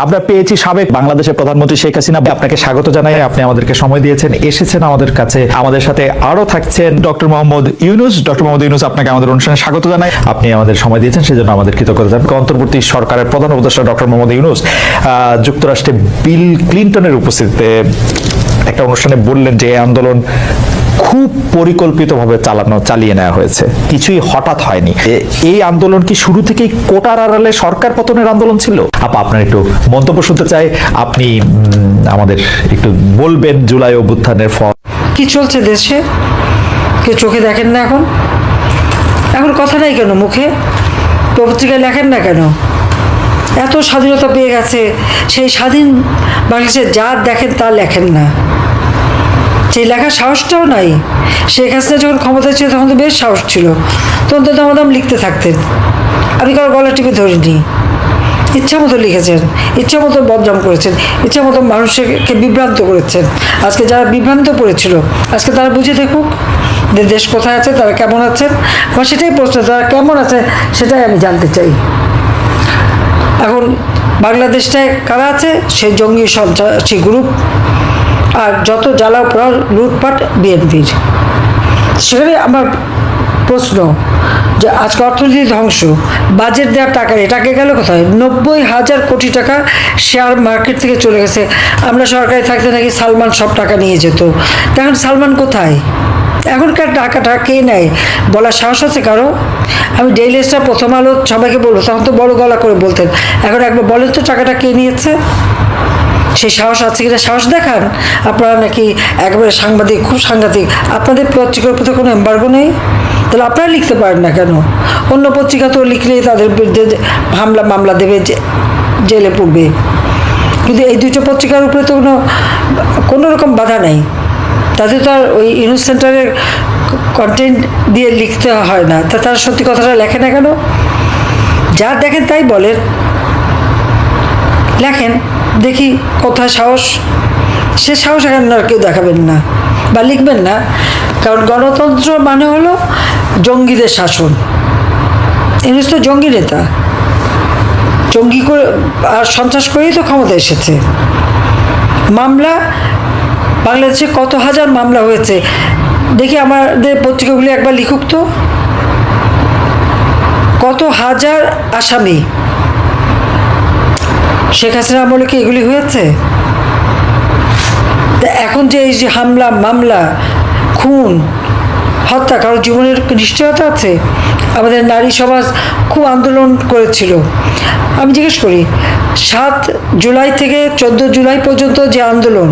আমরা পেয়েছি সাবেক বাংলাদেশের প্রধানমন্ত্রী শেখ হাসিনা। আপনাকে স্বাগত জানাই, আপনি আমাদেরকে সময় দিয়েছেন, এসেছেন আমাদের কাছে। আমাদের সাথে আরো থাকছেন ডক্টর মোহাম্মদ ইউনূস। ডক্টর মোহাম্মদ ইউনূস, আপনাকে আমাদের অনুষ্ঠানে স্বাগত জানাই। আপনি আমাদের সময় দিয়েছেন, সেজন্য আমাদের কৃতজ্ঞতা জানাই। অন্তর্বর্তী সরকারের প্রধান উপদেষ্টা ডক্টর মোহাম্মদ ইউনূস যুক্তরাষ্ট্রে বিল ক্লিনটনের উপস্থিতিতে একটা অনুষ্ঠানে বললেন যে এই আন্দোলন খুব পরিকল্পিতভাবে চালিয়ে নেওয়া হয়েছে, কিছুই হঠাৎ হয়নি। এই আন্দোলন কি শুরু থেকেই কোটার আড়ালে সরকার পতনের আন্দোলন ছিল? আপনার একটু মন্তব্য শুনতে চাই। আপনি আমাদের একটু বলবেন জুলাই অভ্যুত্থানের ফল কি চলছে দেশে, কেউ চোখে দেখেন না? এখন কথা নাই কেন মুখে? পত্রিকায় লেখেন না কেন? এত স্বাধীনতা পেয়ে গেছে, সেই স্বাধীন বাংলাদেশে যা দেখেন তা লেখেন না। সেই লেখার সাহসটাও নাই। শেখ হাসিনা যখন ক্ষমতায় ছিল তখন তো বেশ সাহস ছিল, তখন তো দাম লিখতে থাকতেন। আমি কারো গলা টিপে ধরিনি, ইচ্ছা মতো লিখেছেন, ইচ্ছা মতো বদনাম করেছেন, ইচ্ছা মতো মানুষকে বিভ্রান্ত করেছেন। আজকে যারা বিভ্রান্ত পড়েছিল, আজকে তারা বুঝে দেখুক যে দেশ কোথায় আছে, তারা কেমন আছেন। আমার সেটাই প্রশ্ন, তারা কেমন আছে সেটাই আমি জানতে চাই। এখন বাংলাদেশটায় কারা আছে? সেই জঙ্গি সন্ত্রাসী গ্রুপ, আর যত জ্বালাও পড়া লুটপাট বিএনপির। সেখানে আমার প্রশ্ন যে আজকে অর্থনীতি ধ্বংস, বাজেট দেওয়ার টাকা এটাকে গেল কোথায়? 90,000 কোটি টাকা শেয়ার মার্কেট থেকে চলে গেছে। আমরা সরকারি থাকতে নাকি সালমান সব টাকা নিয়ে যেত, এখন সালমান কোথায়? এখনকার টাকাটা কে নেয় বলার সাহস আছে কারো? আমি ডেইলি স্টার, প্রথম আলো সবাইকে বলবো, তখন তো বড় গলা করে বলতেন। এখন একবার বলেন তো টাকাটা কে নিয়েছে? সেই সাহস আছে কিনা সাহস দেখান। আপনারা নাকি একেবারে সাংবাদিক, খুব সাংঘাতিক। আপনাদের পত্রিকার প্রতি কোনো এম্বার্গো নেই, তাহলে আপনারা লিখতে পারেন না কেন? অন্য পত্রিকা তো লিখলেই তাদের বিরুদ্ধে হামলা মামলা দেবে, জেলে পড়বে। কিন্তু এই দুটো পত্রিকার উপরে তো কোনো রকম বাধা নেই। তাদের তো আর ওই ইউনুস সেন্টারের কন্টেন্ট দিয়ে লিখতে হয় না, তা তারা সত্যি কথাটা লেখে না কেন? যা দেখেন তাই বলেন, লেখেন, দেখি কোথায় সাহস। সে সাহস এখন আর কেউ দেখাবেন না বা লিখবেন না, কারণ গণতন্ত্র মানে হলো জঙ্গিদের শাসন। ইউনূস তো জঙ্গি নেতা, জঙ্গি করে আর সন্ত্রাস করেই তো ক্ষমতা এসেছে। মামলা বাংলাদেশে কত হাজার মামলা হয়েছে দেখি, আমাদের পত্রিকাগুলি একবার লিখুক তো, কত হাজার আসামি। শেখ হাসিনা আমলে কি এগুলি হয়েছে? এখন যে এই যে হামলা মামলা, খুন, হত্যা, কারোর জীবনের নিশ্চয়তা আছে? আমাদের নারী সমাজ খুব আন্দোলন করেছিল। আমি জিজ্ঞেস করি, 7 জুলাই থেকে 14 জুলাই পর্যন্ত যে আন্দোলন,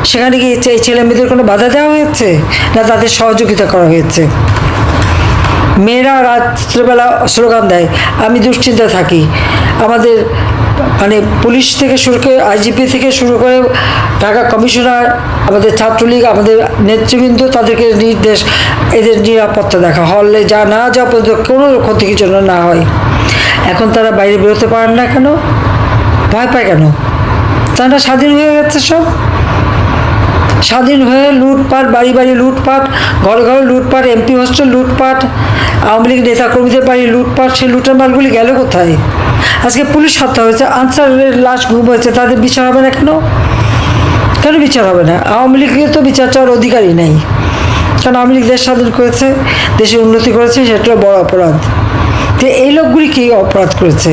সেখানে কি এই ছেলে মেয়েদের কোনো বাধা দেওয়া হয়েছে, না তাদের সহযোগিতা করা হয়েছে? মেয়েরা রাত্রেবেলা স্লোগান দেয়, আমি দুশ্চিন্তায় থাকি। আমাদের মানে পুলিশ থেকে শুরু করে, আইজিপি থেকে শুরু করে ঢাকা কমিশনার, আমাদের ছাত্রলীগ, আমাদের নেতৃবৃন্দ, তাদেরকে নির্দেশ এদের নিরাপত্তা দেখা, হলে যা না যাওয়া পর্যন্ত কোনো ক্ষতি যেন না হয়। এখন তারা বাইরে বেরোতে পারেন না কেন? ভয় পায় কেন? তারা স্বাধীন হয়ে গেছে, সব স্বাধীন হয়ে লুটপাট, বাড়ি বাড়ি লুটপাট, ঘরে ঘরে লুটপাট, এমপি হোস্টেল লুটপাট, আওয়ামী লীগ নেতা কর্মীদের বাড়ি লুটপাট। সেই লুটের মালগুলি গেল কোথায়? আজকে পুলিশ হত্যা হয়েছে, আনসারের লাশ গুম হয়েছে, তাদের বিচার হবে না কেন? কেন বিচার হবে না? আওয়ামী লীগের তো বিচার চাওয়ার অধিকারই নেই, কারণ আওয়ামী লীগ দেশ স্বাধীন করেছে, দেশের উন্নতি করেছে, সেটা বড় অপরাধ। তো এই লোকগুলি কি অপরাধ করেছে?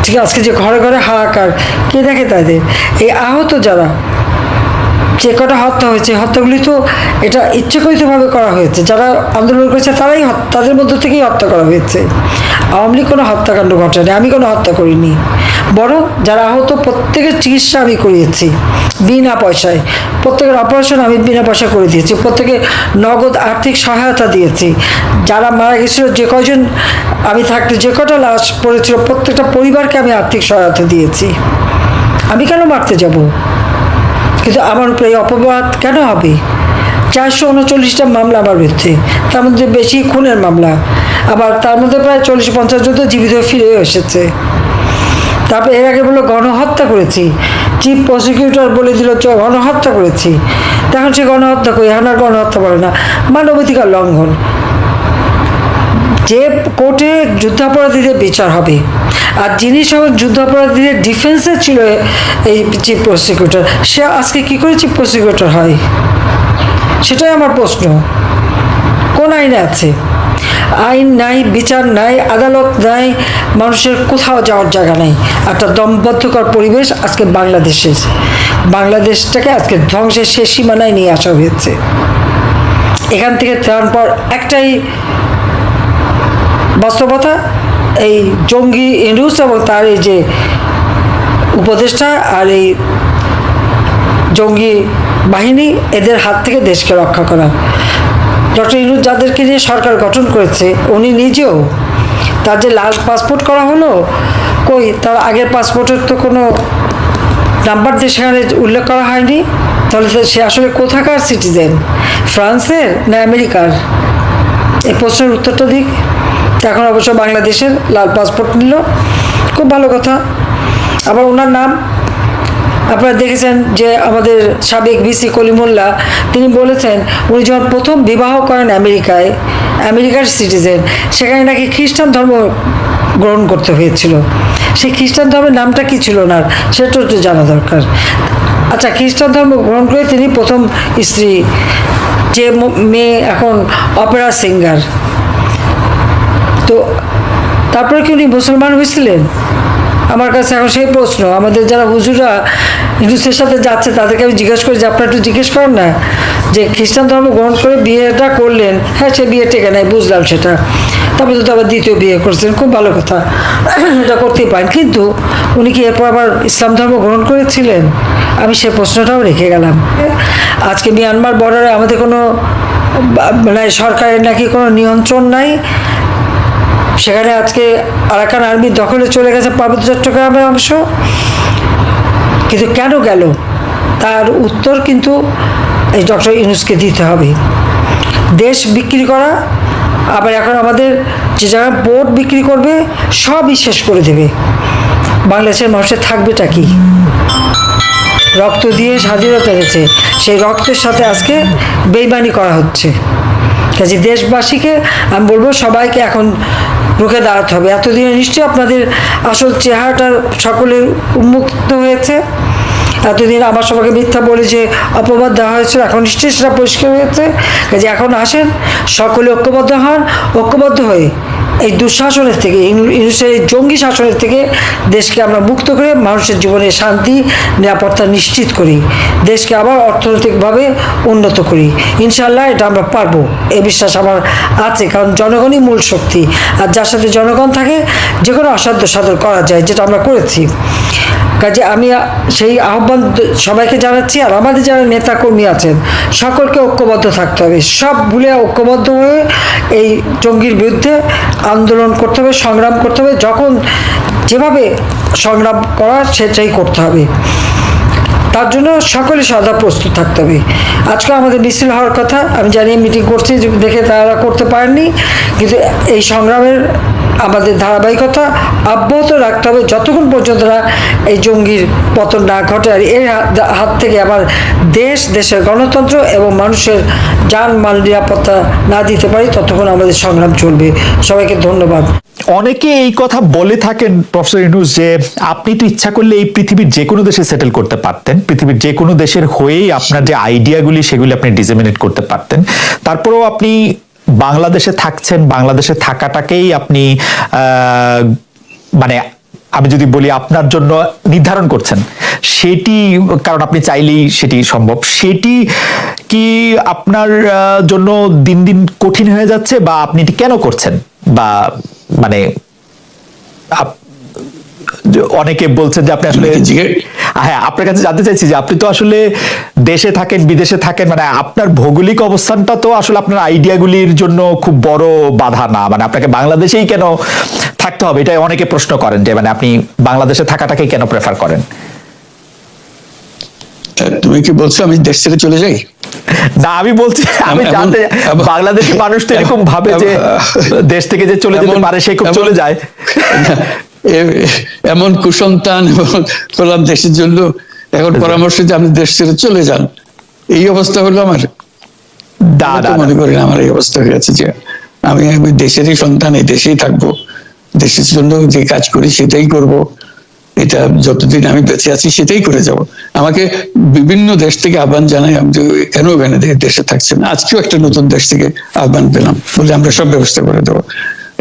ঠিক আছে, আজকে যে ঘরে ঘরে হাহাকার, কে দেখে তাদের? এই আহত যারা, যে কটা হত্যা হয়েছে, হত্যাগুলি তো এটা ইচ্ছাকৃতভাবে করা হয়েছে। যারা আন্দোলন করেছে তারাই, তাদের মধ্য থেকেই হত্যা করা হয়েছে। আওয়ামী লীগ কোনো হত্যাকাণ্ড ঘটায়নি, আমি কোনো হত্যা করিনি। বরং যারা আহত প্রত্যেকের চিকিৎসা আমি করিয়েছি বিনা পয়সায়, প্রত্যেকের অপারেশন আমি বিনা পয়সা করে দিয়েছি, প্রত্যেকে নগদ আর্থিক সহায়তা দিয়েছি। যারা মারা গেছিল, যে কয়জন আমি থাকতে যে কটা লাশ পড়েছিল, প্রত্যেকটা পরিবারকে আমি আর্থিক সহায়তা দিয়েছি। আমি কেন মারতে যাব? কিন্তু আমার উপরে এই অপবাদ কেন হবে? 439টা মামলা আমার বিরুদ্ধে, তার মধ্যে বেশি খুনের মামলা, আবার তার মধ্যে প্রায় 40-50 জন তো জীবিত ফিরে এসেছে। তারপর এর আগে বললো গণহত্যা করেছি, চিফ প্রসিকিউটর বলে দিল গণহত্যা করেছি। তখন সে গণহত্যা করি, এখন আর গণহত্যা বলে না, মানবাধিকার লঙ্ঘন। যে কোর্টে যুদ্ধাপরাধীদের বিচার হবে, আর যিনি সব যুদ্ধাপরাধীদের ডিফেন্সে ছিল এই চিফ প্রসিকিউটর, সে আজকে কি করে চিফ প্রসিকিউটর হয়? সেটাই আমার প্রশ্ন। কোন আইনে আছে? আইন নাই, বিচার নাই, আদালত নাই, মানুষের কোথাও যাওয়ার জায়গা নাই। একটা দমবদ্ধকর পরিবেশ আজকে বাংলাদেশটাকে আজকে ধ্বংসের শেষ সীমানায় নিয়ে আসা হয়েছে। এখান থেকে ত্রাণ পর একটাই বাস্তবতা, এই জঙ্গি ইউনূস এবং তার এই যে উপদেষ্টা আর এই জঙ্গি বাহিনী, এদের হাত থেকে দেশকে রক্ষা করা। ডক্টর ইউনূস যাদেরকে নিয়ে সরকার গঠন করেছে, উনি নিজেও, তার যে লাল পাসপোর্ট করা হলো, কই তার আগের পাসপোর্টের তো কোনো নাম্বার দিয়ে সেখানে উল্লেখ করা হয়নি। তাহলে সে আসলে কোথাকার সিটিজেন, ফ্রান্সের না আমেরিকার? এই প্রশ্নের উত্তরটা দিক। এখন অবশ্য বাংলাদেশের লাল পাসপোর্ট নিল, খুব ভালো কথা। আবার ওনার নাম আপনারা দেখেছেন যে আমাদের সাবেক ভিসি কলিমুল্লাহ, তিনি বলেছেন উনি যখন প্রথম বিবাহ করেন আমেরিকার সিটিজেন, সেখানে নাকি খ্রিস্টান ধর্ম গ্রহণ করতে হয়েছিল। সেই খ্রিস্টান ধর্মের নামটা কি ছিল ওনার, সেটা একটু জানা দরকার। আচ্ছা, খ্রিস্টান ধর্ম গ্রহণ করে তিনি প্রথম স্ত্রী, যে মেয়ে এখন অপেরা সিঙ্গার, তো তারপরে কি উনি মুসলমান হয়েছিলেন? আমার কাছে এখন সেই প্রশ্ন। আমাদের যারা হুজুরা ইউনূসের সাথে যাচ্ছে, তাদেরকে আমি জিজ্ঞেস করি যে আপনারা একটু জিজ্ঞেস করেন না যে খ্রিস্টান ধর্ম গ্রহণ করে বিয়েটা করলেন, হ্যাঁ সে বিয়ে টেকে নেয়, বুঝলাম সেটা, তারপরে তো আবার দ্বিতীয় বিয়ে করছেন, খুব ভালো কথা, এটা করতেই পারেন, কিন্তু উনি কি এরপর আবার ইসলাম ধর্ম গ্রহণ করেছিলেন? আমি সে প্রশ্নটাও রেখে গেলাম। আজকে মিয়ানমার বর্ডারে আমাদের কোনো মানে সরকারের নাকি কোনো নিয়ন্ত্রণ নাই, সেখানে আজকে আরাকান আর্মির দখলে চলে গেছে পার্বত্য চট্টগ্রামের অংশ, কিন্তু কেন গেল তার উত্তর কিন্তু এই ডক্টর ইউনূসকে দিতে হবে। দেশ বিক্রি করা, আবার এখন আমাদের যে যারা পোর্ট বিক্রি করবে সবই শেষ করে দেবে। বাংলাদেশের মানুষের থাকবেটা কি? রক্ত দিয়ে স্বাধীনতা এনেছে, সেই রক্তের সাথে আজকে বেইমানি করা হচ্ছে। কাজে দেশবাসীকে আমি বলবো, সবাইকে এখন রুখে দাঁড়াতে হবে। এতদিনে নিশ্চয়ই আপনাদের আসল চেহারাটা সকলের উন্মুক্ত হয়েছে। এতদিন আমার সবাইকে মিথ্যা বলে যে অপবাদ দেওয়া হয়েছিল, এখন নিশ্চয়ই সেটা পরিষ্কার হয়েছে। কাজে এখন আসেন, সকলে ঐক্যবদ্ধ হন, ঐক্যবদ্ধ হয়ে এই দুঃশাসনের থেকে, ইউনূসের এই জঙ্গি শাসনের থেকে দেশকে আমরা মুক্ত করে মানুষের জীবনে শান্তি নিরাপত্তা নিশ্চিত করি, দেশকে আবার অর্থনৈতিকভাবে উন্নত করি। ইনশাআল্লাহ এটা আমরা পারবো, এই বিশ্বাস আমার আছে, কারণ জনগণই মূল শক্তি, আর যার সাথে জনগণ থাকে যে কোনো অসাধ্য সাধন করা যায়, যেটা আমরা করেছি। কাজে আমি সেই আহ্বান সবাইকে জানাচ্ছি, আর আমাদের যারা নেতা কর্মী আছেন সকলকে ঐক্যবদ্ধ থাকতে হবে, সব ভুলে ঐক্যবদ্ধ হয়ে এই জঙ্গির বিরুদ্ধে আন্দোলন করতে হবে, সংগ্রাম করতে হবে। যখন যেভাবে সংগ্রাম করা সেটাই করতে হবে, তার জন্য সকলে সদা প্রস্তুত থাকতে হবে। আজকে আমাদের মিছিল হওয়ার কথা, আমি জানি মিটিং করছি দেখে তারা করতে পারেননি, কিন্তু এই সংগ্রামের আমাদের ধারাবাহিকতা অব্যাহত রাখতে হবে যতক্ষণ পর্যন্ত না এই জঙ্গির পতন না ঘটে, আর এর হাত থেকে আমার দেশের গণতন্ত্র এবং মানুষের জানমাল নিরাপত্তা না দিতে পারি, ততক্ষণ আমাদের সংগ্রাম চলবে। সবাইকে ধন্যবাদ। অনেকে এই কথা বলে থাকেন প্রফেসর ইউনূস যে আপনি তো ইচ্ছা করলে এই পৃথিবীর যে কোনো দেশে সেটেল করতে পারতেন, পৃথিবীর যে কোনো দেশের হয়েই আপনার যে আইডিয়াগুলি সেগুলি আপনি ডিসেমিনেট করতে পারতেন, তারপরেও আপনি বাংলাদেশে থাকছেন, বাংলাদেশে থাকাটাকেই আপনি মানে আমি যদি বলি আপনার জন্য নির্ধারণ করছেন, সেটি কারণ আপনি চাইলেই সেটি সম্ভব, সেটি কি আপনার জন্য দিন দিন কঠিন হয়ে যাচ্ছে, বা আপনি এটি কেন করছেন? বা মানে অনেকে বলছেন যে আপনি আসলে, হ্যাঁ আপনার কাছে জানতে চাইছি যে আপনি তো আসলে দেশে থাকেন বিদেশে থাকেন, মানে আপনার ভৌগোলিক অবস্থানটা তো আসলে আপনার আইডিয়াগুলির জন্য খুব বড় বাধা না, মানে আপনাকে বাংলাদেশেই কেন থাকতে হবে, এটা অনেকে প্রশ্ন করেন যে মানে আপনি বাংলাদেশে থাকাটাকে কেন প্রেফার করেন? তুমি কি বলছো আমি দেশ থেকে চলে যাই? না, আমি বলছি আমি জানতে, বাংলাদেশের মানুষ তো এরকম ভাবে যে দেশ থেকে যে চলে যেতে পারে সে খুব চলে যায়। এমন কুসন্তান করলাম দেশের জন্য, এখন পরামর্শ যে আপনি দেশ ছেড়ে চলে যান, এই অবস্থা হলো আমার। মনে করি না আমার এই অবস্থা হয়ে গেছে যে আমি দেশেরই সন্তান, এই দেশেই থাকবো, দেশের জন্য যে কাজ করি সেটাই করব, এটা যতদিন আমি বেঁচে আছি সেটাই করে যাব। আমাকে বিভিন্ন দেশ থেকে আহ্বান জানাই, আমি তো কেন এখানে দেশে থাকছি না। আজকেও একটা নতুন দেশ থেকে আহ্বান পেলাম, বলে আমরা সব ব্যবস্থা করে দেবো।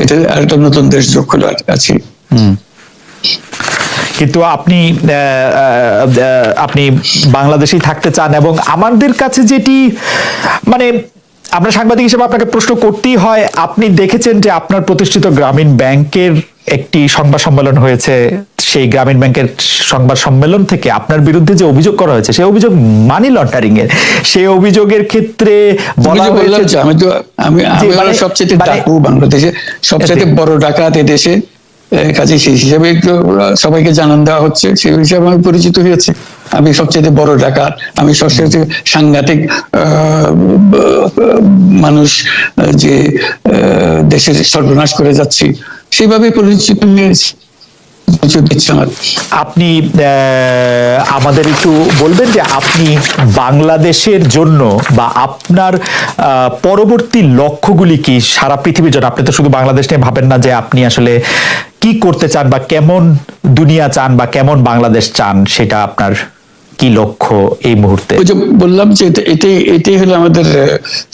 এটা আর একটা নতুন দেশ যোগ হলো আছি। কিন্তু আপনি বাংলাদেশেই থাকতে চান, এবং আমাদের কাছে যেটি মানে আমরা সাংবাদিক হিসেবে আপনাকে প্রশ্ন করতেই হয়, আপনি দেখেছেন যে আপনার প্রতিষ্ঠিত গ্রামীণ ব্যাংকের একটি সংবাদ সম্মেলন হয়েছে, সেই গ্রামীণ ব্যাংকের সংবাদ সম্মেলন থেকে আপনার বিরুদ্ধে যে অভিযোগ করা হয়েছে সেই অভিযোগ মানি লন্ডারিং এর। সেই অভিযোগের ক্ষেত্রে বলা হয়েছে যে আমি সবচেয়ে ডাকু বাংলাদেশে, সবচেয়ে বড় ডাকাত এদেশে, কাজে সেই হিসাবে সবাইকে জানান দেওয়া হচ্ছে, সেই হিসাবে আমি পরিচিত হয়েছে। আমি সবচেয়ে বড় ডাকাত, আমি সবচেয়ে সাংঘাতিক মানুষ, যে দেশের সর্বনাশ করে যাচ্ছি, সেইভাবে পরিচিত হয়েছি। আপনি আমাদের একটু বলবেন যে আপনি বাংলাদেশের জন্য বা আপনার পরবর্তী লক্ষ্যগুলি কি সারা পৃথিবীর জন্য? আপনি তো শুধু বাংলাদেশ নিয়ে ভাবেন না, যে আপনি আসলে কি করতে চান বা কেমন দুনিয়া চান বা কেমন বাংলাদেশ চান, সেটা আপনার কি লক্ষ্য এই মুহূর্তে? ওই যে বললাম যে এটাই হলো আমাদের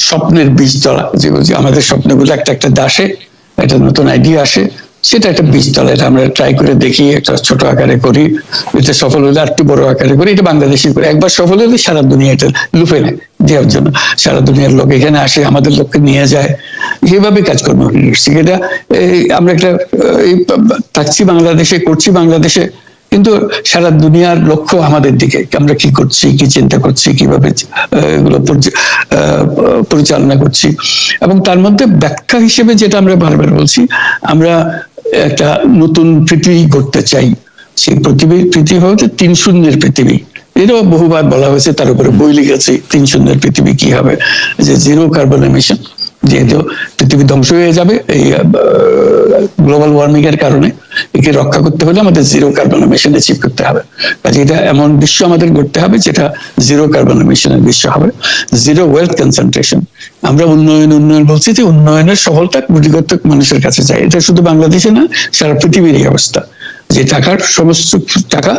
স্বপ্নের বীজতলা, যে আমাদের স্বপ্নগুলো একটা একটা দাসে একটা নতুন আইডিয়া আসে, সেটা একটা বীজতলা। এটা আমরা ট্রাই করে দেখি, একটা ছোট আকারে করি, এটা সফল হলে আরেকটু বড় আকারে করি, এটা বাংলাদেশি করি। একবার সফল হলে সারা দুনিয়া এটা লুফে নেয় দেওয়ার জন্য, সারা দুনিয়ার লোক এখানে আসে, আমাদের লোককে নিয়ে যায়, সেভাবে কাজকর্ম করছি। এটা আমরা একটা থাকছি বাংলাদেশে, করছি বাংলাদেশে, কিন্তু সারা দুনিয়ার লক্ষ্য আমাদের দিকে, আমরা কি করছি, কি চিন্তা করছি, কিভাবে এগুলো পরিচালনা করছি। এবং তার মধ্যে ব্যাখ্যা হিসেবে যেটা আমরা বারবার বলছি, আমরা একটা নতুন পৃথিবী গড়তে চাই। সেই পৃথিবী হচ্ছে 3 শূন্যের পৃথিবী। এটাও বহুবার বলা হয়েছে, তার উপরে বই লিখেছি 3 শূন্যের পৃথিবী কি হবে, যে 0 কার্বন এমিশন। যেহেতু পৃথিবী ধ্বংস হয়ে যাবে এই গ্লোবাল ওয়ার্মিং এর কারণে, একে রক্ষা করতে হলে আমাদের 0 কার্বন এমিশন অ্যাচিভ করতে হবে। কাজে এটা এমন বিশ্ব আমাদের গড়তে হবে যেটা 0 কার্বন এমিশনের বিশ্ব হবে। 0 ওয়েলথ কনসেন্ট্রেশন। আমরা উন্নয়ন বলছি, যে উন্নয়নের সফলতা কোটিগত মানুষের কাছে যায়। এটা শুধু বাংলাদেশে না, সারা পৃথিবীর এই অবস্থা, যে সমস্ত টাকা